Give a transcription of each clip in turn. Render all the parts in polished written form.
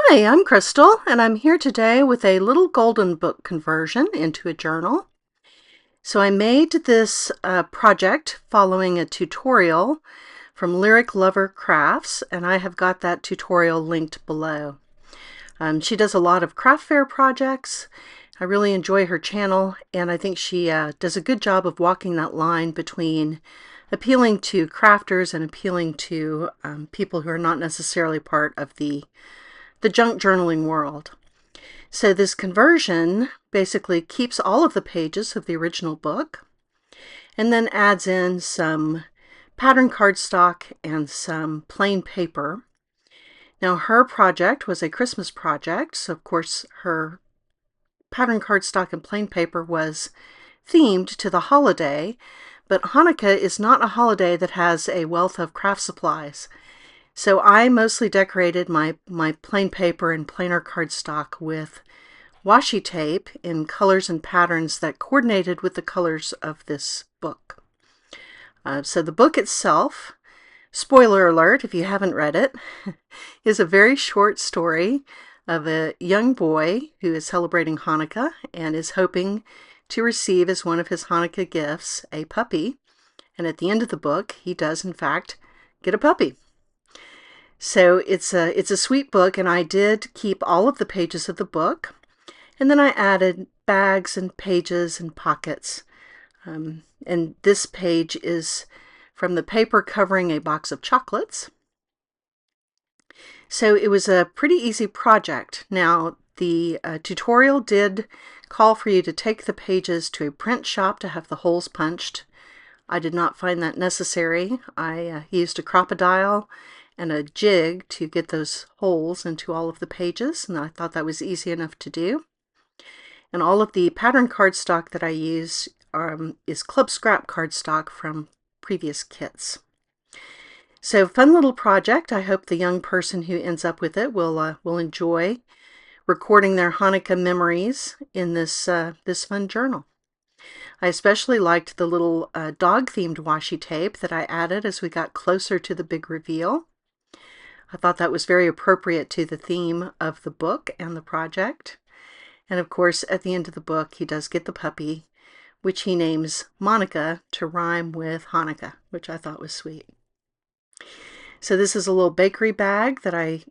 Hi, I'm Crystal, and I'm here today with a little golden book conversion into a journal. So I made this project following a tutorial from Lyric Lover Crafts, and I have got that tutorial linked below. She does a lot of craft fair projects. I really enjoy her channel, and I think she does a good job of walking that line between appealing to crafters and appealing to people who are not necessarily part of the junk journaling world. So this conversion basically keeps all of the pages of the original book and then adds in some pattern cardstock and some plain paper. Now her project was a Christmas project, so of course her pattern cardstock and plain paper was themed to the holiday, but Hanukkah is not a holiday that has a wealth of craft supplies. So I mostly decorated my plain paper and plainer cardstock with washi tape in colors and patterns that coordinated with the colors of this book. So the book itself, spoiler alert if you haven't read it, is a very short story of a young boy who is celebrating Hanukkah and is hoping to receive as one of his Hanukkah gifts a puppy. And at the end of the book, he does in fact get a puppy. So it's a sweet book, and I did keep all of the pages of the book, and then I added bags and pages and pockets. And this page is from the paper covering a box of chocolates. So it was a pretty easy project. Now the tutorial did call for you to take the pages to a print shop to have the holes punched. I did not find that necessary. I used a crocodile and a jig to get those holes into all of the pages, and I thought that was easy enough to do. And all of the pattern cardstock that I use is club scrap cardstock from previous kits. So fun little project. I hope the young person who ends up with it will enjoy recording their Hanukkah memories in this fun journal. I especially liked the little dog-themed washi tape that I added as we got closer to the big reveal. I thought that was very appropriate to the theme of the book and the project. And of course, at the end of the book, he does get the puppy, which he names Monica to rhyme with Hanukkah, which I thought was sweet. So this is a little bakery bag that I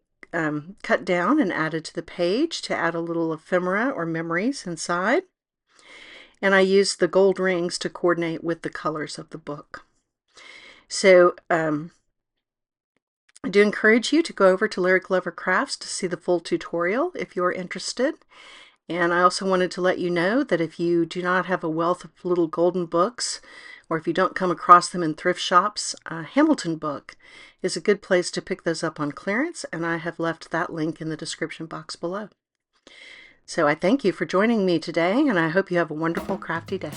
cut down and added to the page to add a little ephemera or memories inside. And I used the gold rings to coordinate with the colors of the book. So I do encourage you to go over to Lyric Lover Crafts to see the full tutorial if you're interested. And I also wanted to let you know that if you do not have a wealth of little golden books, or if you don't come across them in thrift shops, Hamilton book is a good place to pick those up on clearance, and I have left that link in the description box below. So I thank you for joining me today, and I hope you have a wonderful crafty day.